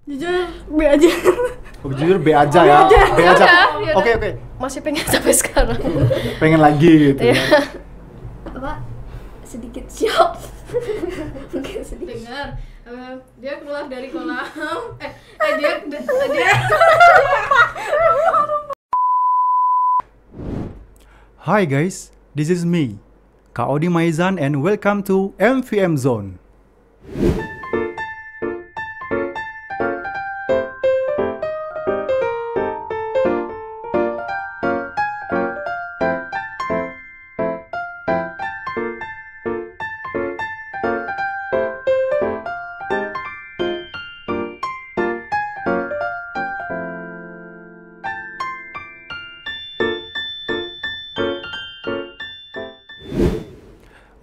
Jujur B aja. Oh, jujur B aja ya. B aja. Oke. Masih pengen sampai sekarang. Pengen lagi gitu ya. Apa? Sedikit shock. Mungkin sedikit. Dengar, dia keluar dari kolam. Dia Hi guys, this is me, Kak Odi Maizan, and welcome to MVM Zone.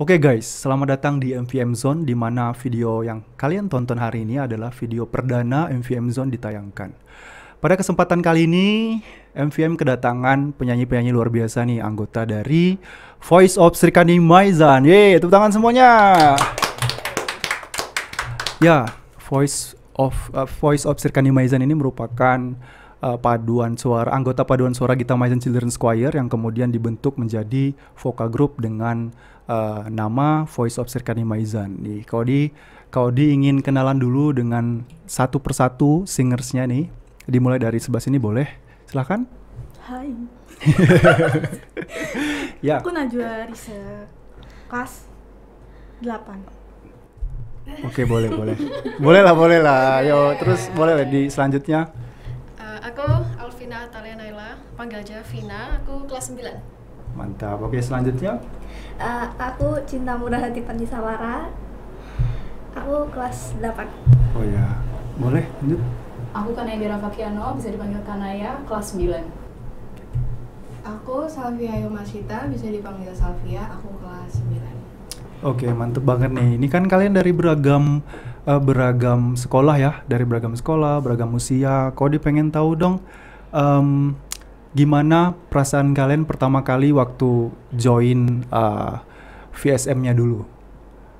Oke guys, selamat datang di MVM Zone, di mana video yang kalian tonton hari ini adalah video perdana MVM Zone ditayangkan. Pada kesempatan kali ini, MVM kedatangan penyanyi-penyanyi luar biasa nih, anggota dari Voice of Srikandi Maizan. Yeay, tepuk tangan semuanya. Ya, Voice of Srikandi Maizan ini merupakan anggota paduan suara Gita Maizan Children's Choir yang kemudian dibentuk menjadi vokal group dengan nama Voice of Srikandi Maizan. Nih, Kak Odi ingin kenalan dulu dengan satu persatu singersnya nih. Dimulai dari sebelah sini boleh? Silahkan. Hai. Ya. Aku Najwa Risa, kelas 8. Oke, boleh. Boleh lah. Yo, terus boleh lah di selanjutnya. Aku Alvina Atalia Naila, panggil aja Vina. Aku kelas 9. Mantap. Oke, selanjutnya. Aku Cinta Murah Hati Pandisawara. Aku kelas 8. Oh ya, boleh lanjut. Aku Kanaya Fakiano, bisa dipanggil Kanaya, kelas 9. Aku Salvia Yomasita, bisa dipanggil Salvia, aku kelas 9. Oke, mantep banget nih. Ini kan kalian dari beragam sekolah ya, dari beragam sekolah, beragam usia. Kok pengen tahu dong, gimana perasaan kalian pertama kali waktu join VSM-nya dulu?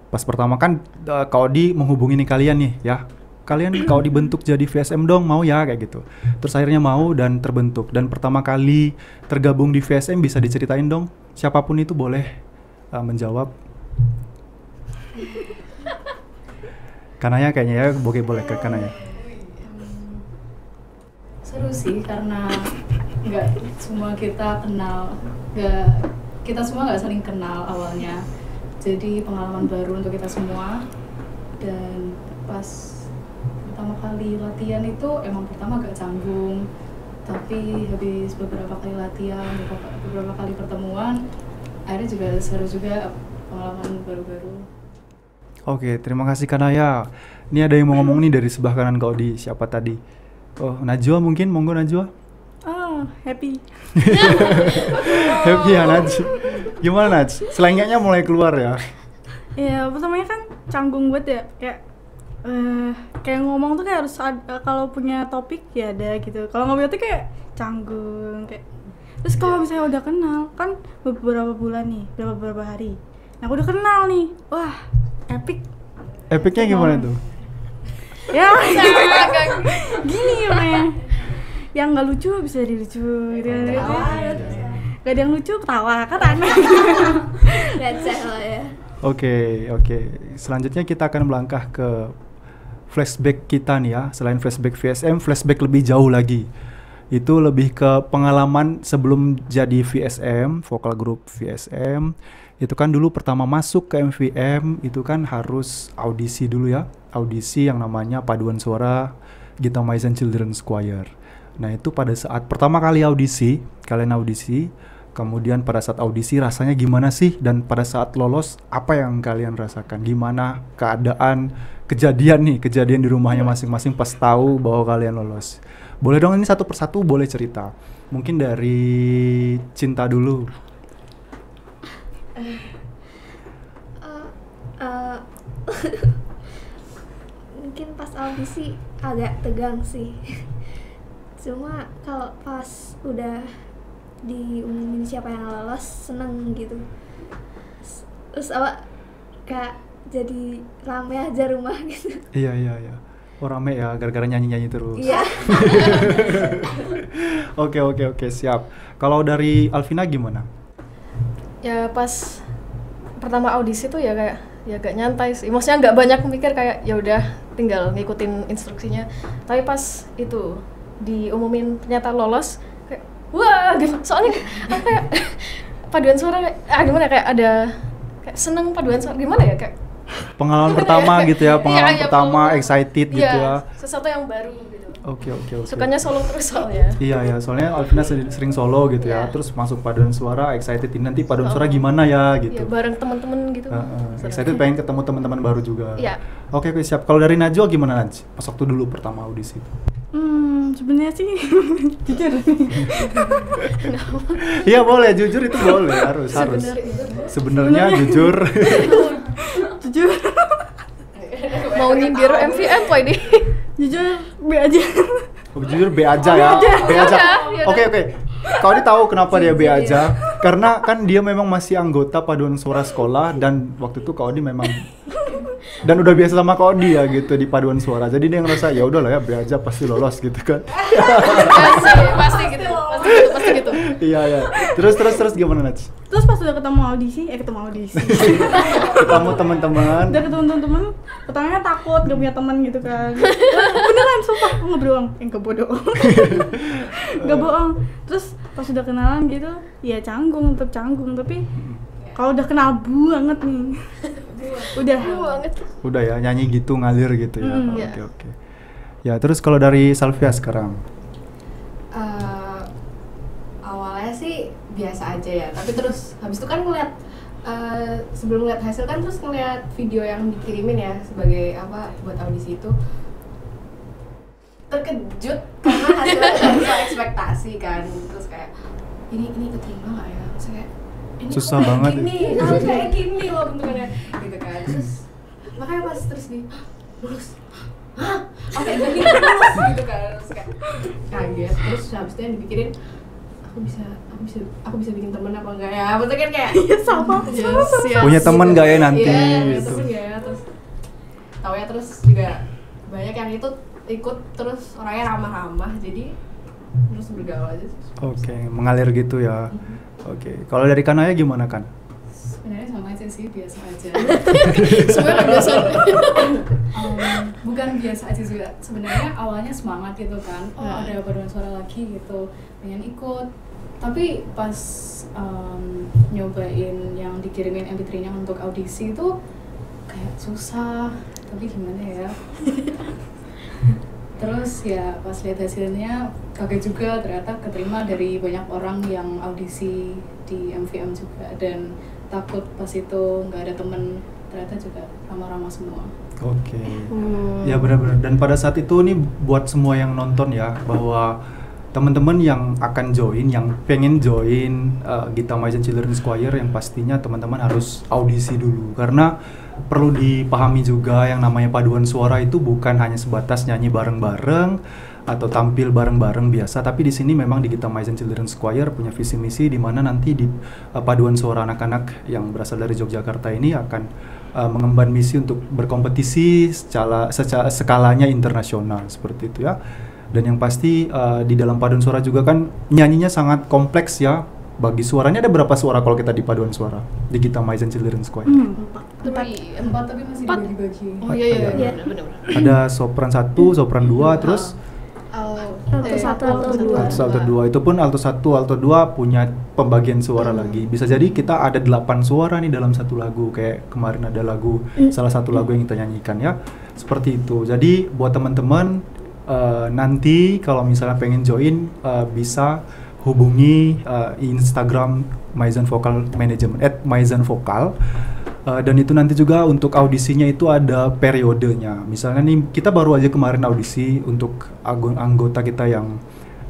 Pas pertama kan Kak Odi menghubungi nih kalian nih ya. Kalian Kak Odi bentuk jadi VSM dong, mau ya kayak gitu. Terus akhirnya mau dan terbentuk. Dan pertama kali tergabung di VSM bisa diceritain dong? Siapapun itu boleh menjawab. Kanaya kayaknya ya, boleh ke Kanaya. Seru sih karena nggak semua kita kenal, kita semua nggak saling kenal awalnya. Jadi pengalaman baru untuk kita semua. Dan pas pertama kali latihan itu emang pertama agak canggung, tapi habis beberapa kali latihan, beberapa kali pertemuan, akhirnya juga seru juga, pengalaman baru-baru. Oke, terima kasih Kanaya. Ini ada yang mau ngomong nih dari sebelah kanan Kak Odi. Siapa tadi? Oh, Najwa mungkin, monggo Najwa. Oh, happy. Happy ya Naj. Gimana Naj? Selengkanya mulai keluar ya? Ya, pertamanya kan canggung banget ya. Kayak ngomong tuh kayak harus kalau punya topik ya ada gitu. Kalau nggak punya topik kayak canggung kayak. Terus kalau misalnya udah kenal kan beberapa bulan nih, beberapa hari. Nah, aku udah kenal nih. Wah, epic. Epicnya gimana tuh? Ya, gini ya. Yang nggak lucu bisa jadi lucu gitu. Gak ada yang lucu ketawa kan aneh. Receh lah ya. Oke. Selanjutnya kita akan melangkah ke flashback kita nih ya. Selain flashback VSM, flashback lebih jauh lagi. Itu lebih ke pengalaman sebelum jadi VSM, vokal group VSM. Itu kan dulu pertama masuk ke MVM itu kan harus audisi dulu ya. Audisi yang namanya paduan suara Gita Maizan Children's Choir. Nah, itu pada saat pertama kali kalian audisi, kemudian pada saat audisi rasanya gimana sih? Dan pada saat lolos, apa yang kalian rasakan? Gimana keadaan, kejadian di rumahnya masing-masing pas tahu bahwa kalian lolos? Boleh dong ini satu persatu boleh cerita. Mungkin dari Cinta dulu. Mungkin pas audisi agak tegang sih. Cuma kalau pas udah diumumin siapa yang lolos seneng gitu. Terus kayak jadi rame aja rumah gitu. Iya. Oh rame ya, gara-gara nyanyi-nyanyi terus. Iya. Oke, siap. Kalau dari Alvina gimana? Ya pas pertama audisi tuh ya kayak ya agak nyantai sih. Maksudnya nggak banyak mikir, kayak ya udah tinggal ngikutin instruksinya. Tapi pas itu diumumin ternyata lolos, kayak wah gitu. Soalnya kayak paduan suara gimana, kayak ada kayak seneng paduan suara gimana ya, kayak Pengalaman pertama gitu ya, pengalaman Iya, pertama, pengalaman. excited gitu ya. Sesuatu yang baru gitu. Oke. Sukanya solo terus soalnya. Iya, soalnya Alvina sering solo gitu ya, Iya. terus masuk paduan suara, excited ini nanti paduan Oh. suara gimana ya Ya, gitu. bareng teman-teman gitu. Seru. Excited pengen ketemu teman-teman baru juga. Iya. Oke, siap. Kalau dari Najwa gimana Naj? Pas waktu dulu pertama audisi. Sebenarnya sih jujur. Iya boleh, jujur itu boleh, harus. Sebenarnya jujur. Jujur. Mau nyindir MVM apa ini? Jujur B aja. Jujur B aja ya. B aja. Ya udah. Oke. Kau ini tahu kenapa dia B aja? Karena kan dia memang masih anggota paduan suara sekolah dan waktu itu Kak Odi memang dan udah biasa sama Kak Odi ya gitu di paduan suara. Jadi dia ngerasa ya udahlah ya B aja pasti lolos gitu kan. pasti gitu. Iya. Terus gimana Naj? Terus pas udah ketemu audisi. Ketemu teman-teman. Udah ketemu teman-teman, pertamanya takut gak punya teman gitu kan. Beneran sumpah, aku nggak bohong. Enggak bodoh. Gak bohong. Terus pas udah kenalan gitu, ya tetap canggung, tapi kalau udah kenal banget nih. Udah. Banget. Udah ya nyanyi gitu ngalir gitu ya. Iya. Oke. Ya, terus kalau dari Salvia sekarang. Awalnya sih biasa aja ya, tapi terus habis itu kan ngeliat sebelum ngeliat hasil kan terus ngeliat video yang dikirimin ya sebagai apa buat audisi itu, terkejut karena hasilnya nggak sesuai ekspektasi kan. Terus kayak ini keterima nggak ya? Terus kayak ini Susah kok banget gini, harus kayak gini loh bentukannya gitu kan. Terus makanya pas terus lulus, oke gini lulus gitu kan. Terus kayak kaget. Terus habis itu yang dipikirin aku bisa bikin temen apa enggak ya? Maksudnya kan kayak Sama. Punya teman nggak ya nanti Iya, punya gitu. temen nggak ya? Terus tahu ya, terus juga banyak yang ikut terus orangnya ramah-ramah, jadi terus bergaul aja. Oke, mengalir gitu ya. Oke. Kalau dari Kanaya gimana kan? Sebenarnya sama aja sih, biasa aja. Semuanya biasa. Bukan biasa aja juga. Sebenarnya awalnya semangat gitu kan. Ada paduan suara lagi gitu, pengen ikut. Tapi pas nyobain yang dikirimin MP3-nya untuk audisi itu kayak susah. Tapi gimana ya? Terus ya pas lihat hasilnya kaget juga, ternyata keterima dari banyak orang yang audisi di MVM juga, dan takut pas itu nggak ada temen, ternyata juga ramah-ramah semua. Oke. Ya benar-benar. Dan pada saat itu nih buat semua yang nonton ya, bahwa teman-teman yang akan join, yang pengen join Gita Maizen Children's Choir, yang pastinya teman-teman harus audisi dulu, karena perlu dipahami juga yang namanya paduan suara itu bukan hanya sebatas nyanyi bareng-bareng atau tampil bareng-bareng biasa, tapi di sini memang di Gita Maizen Children's Choir punya visi misi di mana nanti di paduan suara anak-anak yang berasal dari Yogyakarta ini akan mengemban misi untuk berkompetisi secara skalanya internasional seperti itu ya. Dan yang pasti di dalam paduan suara juga kan nyanyinya sangat kompleks ya. Bagi suaranya ada berapa suara kalau kita di paduan suara di Gita Maizen Children's Choir? Empat tapi masih dibagi-bagi. Oh iya, Ada. benar. Ada sopran 1, sopran 2, terus Alto 1, alto 2. alto 2. Itu pun alto 1, alto 2 punya pembagian suara lagi. Bisa jadi kita ada 8 suara nih dalam satu lagu, kayak kemarin ada lagu salah satu lagu yang kita nyanyikan ya. Seperti itu. Jadi buat teman-teman nanti kalau misalnya pengen join bisa hubungi Instagram Maizen Vocal Management @maizenvocal. Dan itu nanti juga untuk audisinya itu ada periodenya. Misalnya nih kita baru aja kemarin audisi untuk anggota kita yang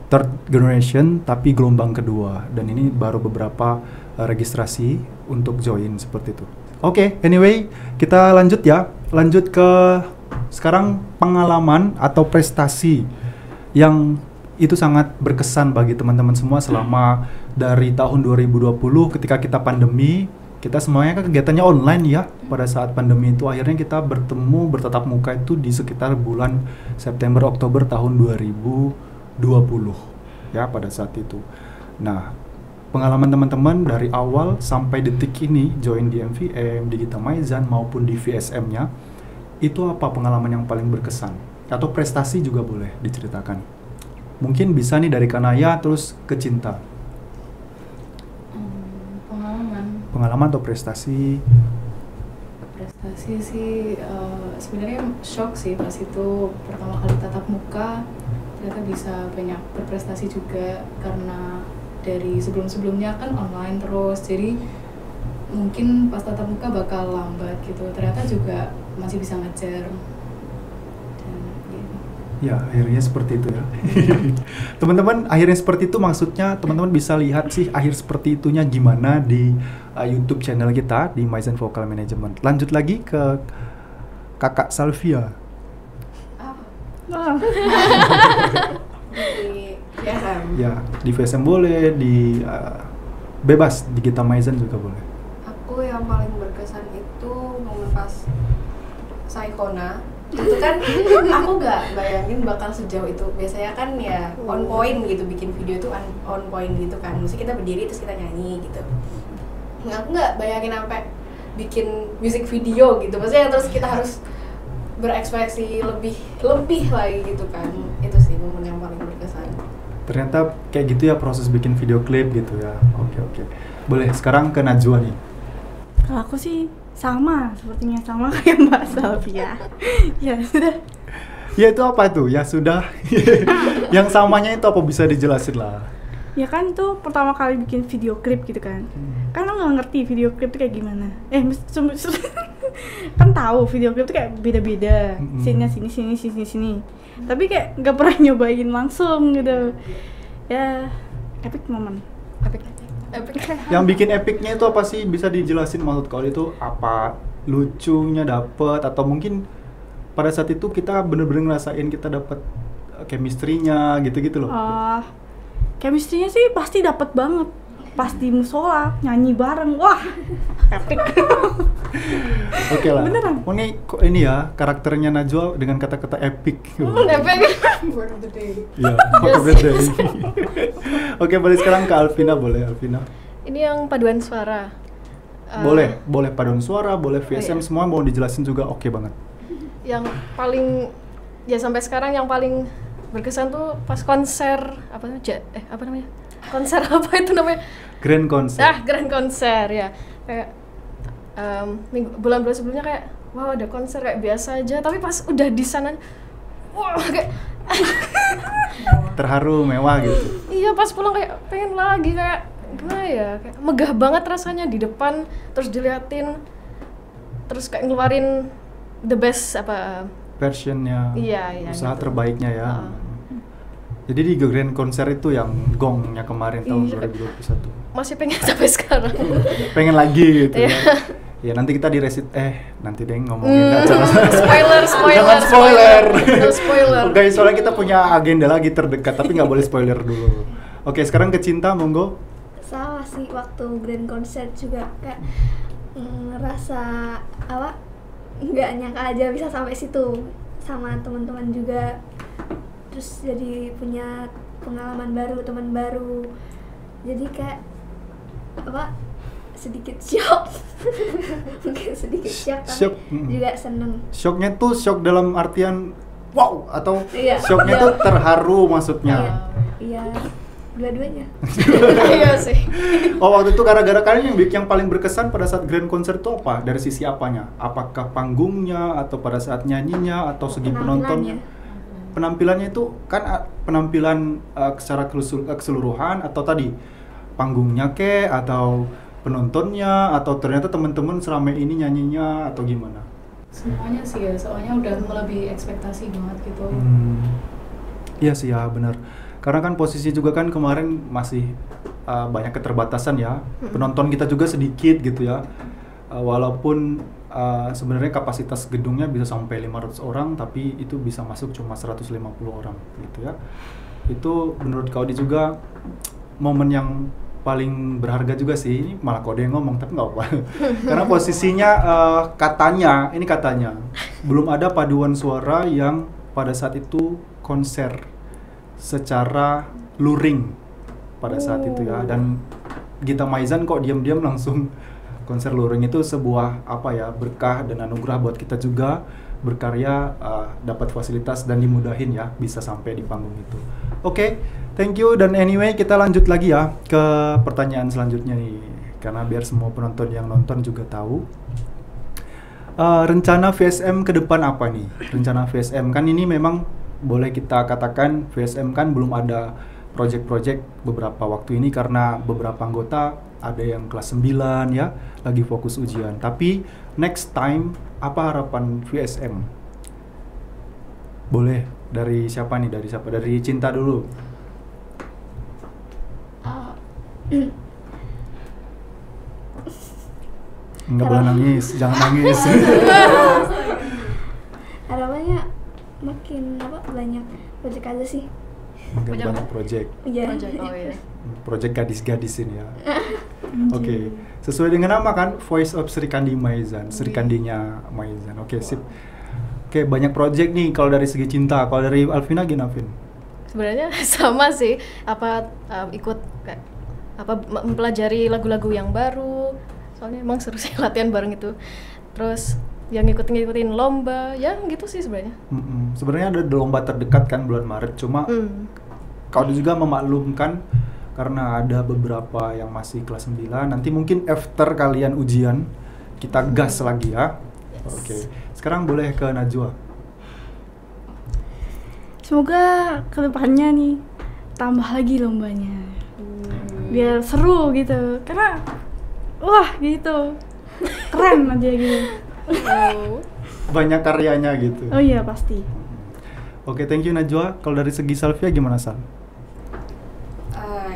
third generation tapi gelombang kedua, dan ini baru beberapa registrasi untuk join seperti itu. Oke, anyway kita lanjut ya. Lanjut ke sekarang pengalaman atau prestasi yang itu sangat berkesan bagi teman-teman semua selama dari tahun 2020 ketika kita pandemi kita semuanya kan kegiatannya online ya. Pada saat pandemi itu akhirnya kita bertemu bertatap muka itu di sekitar bulan September Oktober tahun 2020 ya pada saat itu. Nah, pengalaman teman-teman dari awal sampai detik ini join di MVM, di Gita Maizan maupun di VSM-nya, itu apa pengalaman yang paling berkesan? Atau prestasi juga boleh diceritakan. Mungkin bisa nih dari Kanaya terus ke Cinta. Pengalaman atau prestasi? Prestasi sih sebenarnya shock sih pas itu pertama kali tatap muka, ternyata bisa banyak berprestasi juga karena dari sebelum-sebelumnya kan online terus, jadi mungkin pas tatap muka bakal lambat gitu, ternyata juga masih bisa ngejar. Ya, akhirnya seperti itu ya. Teman-teman, akhirnya seperti itu maksudnya teman-teman bisa lihat sih akhir seperti itunya gimana di YouTube channel kita di Maizan Vocal Management. Lanjut lagi ke Kakak Salvia. Di VSM. Ya, di VSM boleh, di bebas di Gita Maizan juga boleh. Aku yang paling berkesan itu momen pas Saikona. Itu kan aku nggak bayangin bakal sejauh itu. Biasanya kan ya on point gitu, bikin video itu on point gitu kan. Mesti kita berdiri terus kita nyanyi gitu. Nah, aku nggak bayangin sampai bikin music video gitu. Maksudnya yang terus kita harus berekspresi lebih lagi gitu kan. Itu sih momen yang paling berkesan. Ternyata kayak gitu ya proses bikin video klip gitu ya. Oke. Boleh sekarang ke Najwa nih. Kalau aku sih sepertinya sama kayak Mbak Salvia. Ya sudah. Ya itu apa tuh? Ya sudah. Yang samanya itu apa, bisa dijelasin lah? Ya kan itu pertama kali bikin video klip gitu kan. Kan lo nggak ngerti video klip itu kayak gimana. Kan tahu video klip itu kayak beda-beda. Sini. Tapi kayak nggak pernah nyobain langsung gitu. Ya epic moment. Epic. Yang bikin epicnya itu apa sih? Bisa dijelasin maksud kau itu apa? Lucunya dapet atau mungkin pada saat itu kita bener-bener ngerasain kita dapet chemistry-nya gitu-gitu loh. Chemistry-nya sih pasti dapet banget. Pas di musola nyanyi bareng, wah epic. Oke lah. Beneran. Oh ini ya karakternya Najwa dengan kata-kata epic. Epic. Word of the day. Iya, word of the day. Oke, balik sekarang ke Alvina, boleh Alvina? Ini yang paduan suara. Boleh paduan suara, boleh VSM, iya. semua mau dijelasin juga oke banget. Yang paling ya sampai sekarang yang paling berkesan tuh pas konser apa namanya? Konser apa itu namanya? Grand Concert. Grand Concert ya. Kayak bulan-bulan sebelumnya kayak wow ada konser kayak biasa aja, tapi pas udah di sana wah kayak terharu, mewah gitu. Iya, pas pulang kayak pengen lagi, kayak gimana ya, kayak megah banget rasanya di depan, terus diliatin, terus kayak ngeluarin the best versionnya, iya, usaha gitu. terbaiknya ya. Jadi di Grand Concert itu yang gongnya kemarin tahun 2021. Masih pengen sampai sekarang. Pengen lagi gitu ya. Iya. Ya nanti kita nanti deh ngomongin acara. Spoiler. Jangan spoiler. No spoiler. Oke, soalnya kita punya agenda lagi terdekat, tapi nggak boleh spoiler dulu. Oke, sekarang ke Cinta, monggo. Sama sih, waktu Grand Concert juga kayak ngerasa nggak nyangka aja bisa sampai situ sama teman-teman juga. Terus jadi punya pengalaman baru, teman baru. Jadi kayak sedikit shock. Mungkin sedikit shock, tapi juga seneng. Shocknya tuh shock dalam artian wow atau Iya. shocknya tuh terharu maksudnya. Iya, dua-duanya. Iya sih. Oh, waktu itu gara-gara kalian yang paling berkesan pada saat Grand Concert itu apa? Dari sisi apanya? Apakah panggungnya atau pada saat nyanyinya atau segi penontonnya? Penampilannya itu kan penampilan secara keseluruhan atau tadi panggungnya atau penontonnya atau ternyata teman-teman selama ini nyanyinya atau gimana? Semuanya sih ya, soalnya udah melebihi ekspektasi banget gitu. Iya sih ya, benar. Karena kan posisi juga kan kemarin masih banyak keterbatasan ya. Penonton kita juga sedikit gitu ya. Walaupun sebenarnya kapasitas gedungnya bisa sampai 500 orang, tapi itu bisa masuk cuma 150 orang gitu ya. Itu menurut Kaudi juga momen yang paling berharga juga sih. Ini malah kode yang ngomong tapi nggak apa. Karena posisinya katanya belum ada paduan suara yang pada saat itu konser secara luring pada saat itu ya. Dan Gita Maizan kok diam-diam langsung konser luring. Itu sebuah berkah dan anugerah buat kita juga berkarya, dapat fasilitas dan dimudahin ya bisa sampai di panggung itu. Oke, thank you. Dan anyway kita lanjut lagi ya ke pertanyaan selanjutnya nih, karena biar semua penonton yang nonton juga tahu rencana VSM ke depan apa nih. Rencana VSM kan ini memang boleh kita katakan VSM kan belum ada project-project beberapa waktu ini karena beberapa anggota ada yang kelas 9 ya lagi fokus ujian. Tapi next time apa harapan VSM? Boleh dari siapa nih? Dari Cinta dulu. Enggak boleh nangis, jangan nangis. Harapannya makin banyak project aja sih. Banyak project. Iya. Project gadis-gadis ini ya. Oke, sesuai dengan nama kan, Voice of Sri Kandi Maizan, Sri Kandinya Maizan. Oke, sip. Oke, banyak project nih kalau dari segi Cinta. Kalau dari Alvina gimana, Vin? Sebenarnya sama sih, ikut mempelajari lagu-lagu yang baru. Soalnya emang seru sih latihan bareng itu. Terus yang ngikutin lomba, ya gitu sih sebenarnya. Sebenarnya ada lomba terdekat kan bulan Maret, cuma kau juga memaklumkan karena ada beberapa yang masih kelas 9. Nanti mungkin after kalian ujian kita gas lagi ya. Yes. Oke. Sekarang boleh ke Najwa. Semoga kedepannya nih tambah lagi lombanya. Biar seru gitu. Karena wah gitu. Keren aja gitu. Banyak karyanya gitu. Oh iya pasti. Oke, thank you Najwa. Kalau dari segi Salvia gimana, Sal?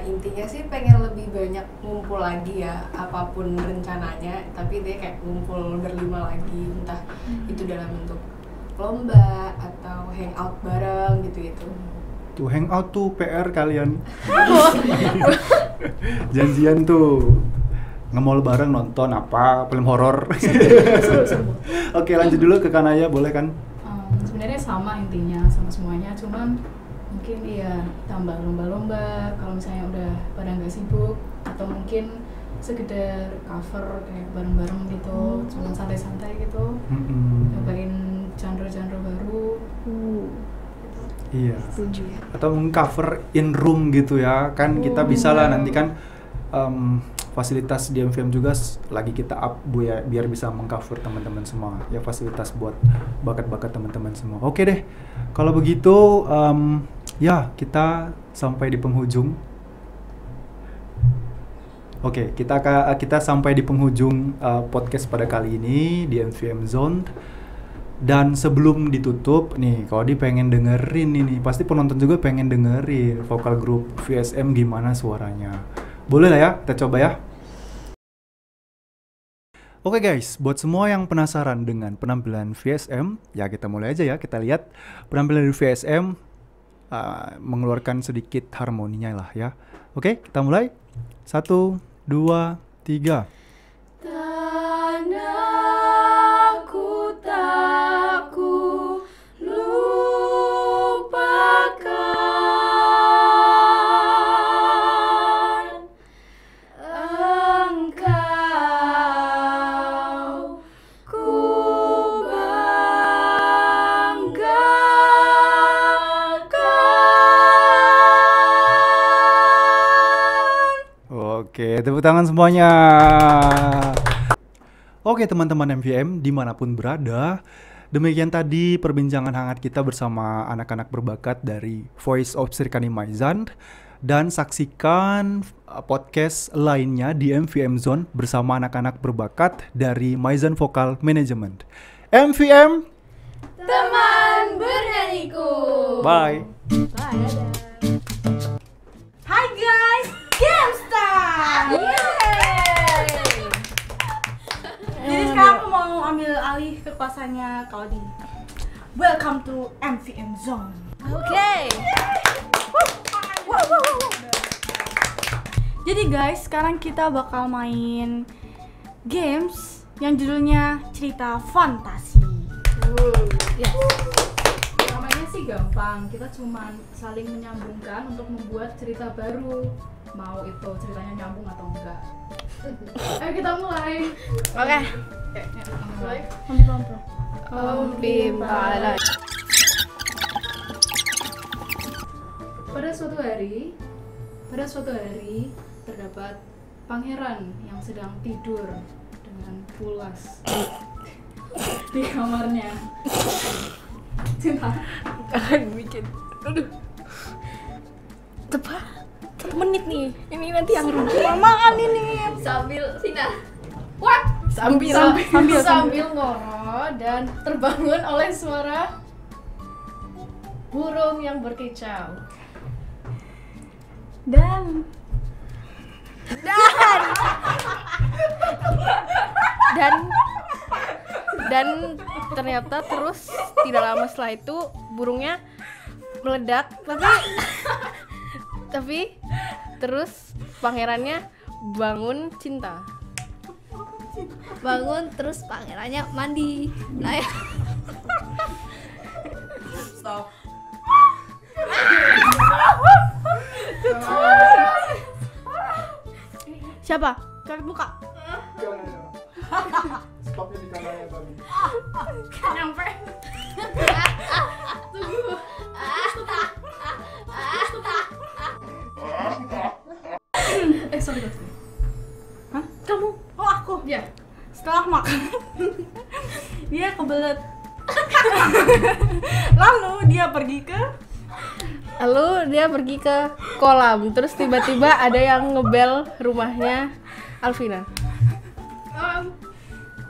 Intinya sih pengen lebih banyak ngumpul lagi ya, apapun rencananya, tapi dia kayak ngumpul berlima lagi, entah itu dalam bentuk lomba atau hangout bareng gitu-gitu. Tuh hangout tuh PR kalian. Janjian tuh nge-mall bareng nonton apa film horor. Oke, lanjut dulu ke Kanaya, boleh kan? Sebenarnya sama intinya, sama semuanya, cuman mungkin tambah lomba-lomba kalau misalnya udah pada nggak sibuk, atau mungkin sekedar cover kayak bareng-bareng gitu, cuma santai-santai gitu, cobain genre-genre baru. Iya. Atau cover in room gitu ya, kan kita bisa lah nanti kan fasilitas di MVM juga lagi kita up biar bisa mengcover teman-teman semua ya, fasilitas buat bakat-bakat teman-teman semua. Oke deh, kalau begitu ya kita sampai di penghujung. Oke, kita sampai di penghujung podcast pada kali ini di MVM Zone. Dan sebelum ditutup nih, kalau pengen dengerin ini, pasti penonton juga pengen dengerin vokal grup VSM gimana suaranya. Boleh lah ya, kita coba ya. Oke guys, buat semua yang penasaran dengan penampilan VSM, ya kita mulai aja ya. Kita lihat penampilan dari VSM mengeluarkan sedikit harmoninya lah ya. Oke, kita mulai. 1, 2, 3. Tanahku tak ku lupakan, engkau ku banggakan. Oke, tepuk tangan semuanya. Oke teman-teman MVM dimanapun berada, demikian tadi perbincangan hangat kita bersama anak-anak berbakat dari Voice of Sri Kandi Maizan. Dan saksikan podcast lainnya di MVM Zone bersama anak-anak berbakat dari Maizan Vocal Management. MVM, Teman bernyanyiku. bye. Hai guys, GameStar. Jadi sekarang aku mau ambil alih kekuasaannya Claudi. Welcome to MVM Zone. Oke. Jadi guys, sekarang kita bakal main games yang judulnya cerita fantasi. Namanya sih gampang, kita cuman saling menyambungkan untuk membuat cerita baru. Mau itu ceritanya nyambung atau enggak. Ayo kita mulai. Oke. Mulai. Bimbalai. Pada suatu hari terdapat pangeran yang sedang tidur dengan pulas di kamarnya. Cinta. Bikin. Aduh. Tepat 1 menit nih. Ini nanti yang rugi. Lamaan ini. Sambil Vina. Sambil ngoro dan terbangun oleh suara burung yang berkicau. Dan ternyata terus tidak lama setelah itu burungnya meledak, tapi terus pangerannya bangun cinta. Bangun terus pangerannya mandi. Nah ya. Stop. Siapa? Cari buka. Stopnya di kamarnya tadi. Nyampe. Sorry. Hah? Kamu? Oh aku? Ya. Setelah makan dia kebelet. Lalu dia pergi ke kolam. Terus tiba-tiba ada yang ngebel rumahnya Alvina.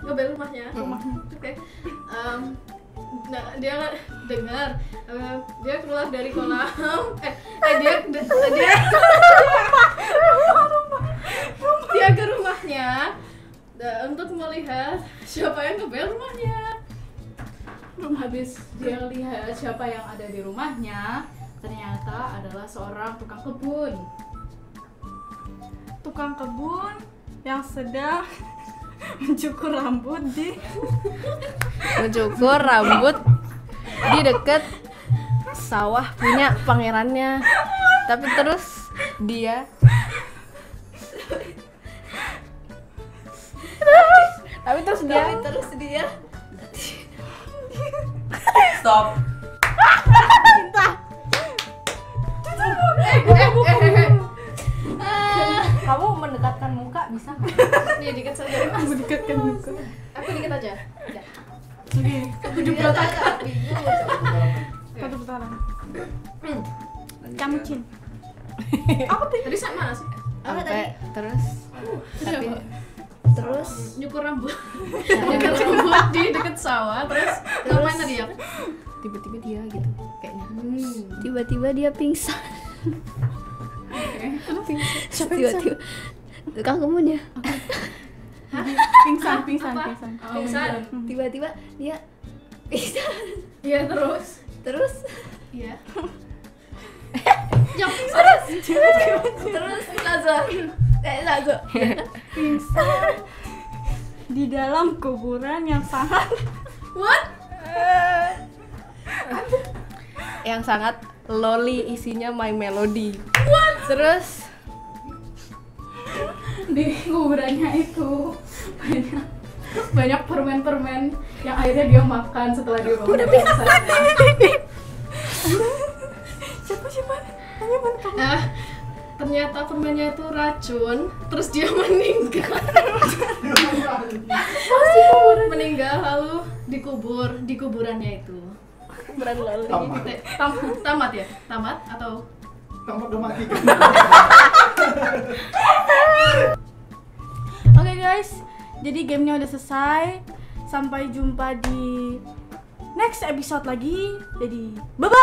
Ngebel rumahnya. Oke. Nah, dia dengar dia keluar dari kolam. Dia ke rumahnya untuk melihat siapa yang ngebel rumahnya. Habis dia lihat siapa yang ada di rumahnya, ternyata adalah seorang tukang kebun yang sedang mencukur rambut di dekat sawah punya pangerannya. Tapi terus dia Stop. kamu mendekatkan muka bisa nggak? Nih dikit saja. aku dekatkan muka. Aku dikit aja. Ya. Satu putaran. Kamu Cin. Tadi sama sih? Sampai terus Terus Nyukur rambut. Nyukur rambut di deket sawah. Terus ngapain tadi ya? tiba-tiba dia gitu kayaknya. tiba-tiba dia pingsan. Tiba-tiba tukang kebun ya. Pingsan. Pingsan. Tiba-tiba dia pingsan. Iya terus. Iya. Terus Lazo. Pingsan di dalam kuburan yang sangat loli, isinya My Melody. Terus Di kuburannya itu banyak permen-permen yang akhirnya dia makan setelah dia bangun. Udah pingsan. siapa? Hanya mana? Nah, ternyata permennya itu racun, terus dia meninggal. Meninggal lalu dikubur di kuburannya itu. kuburan loli. Tamat ya? Tamat atau Tamat udah mati. Oke guys, jadi gamenya udah selesai. Sampai jumpa di next episode lagi. Jadi bye-bye.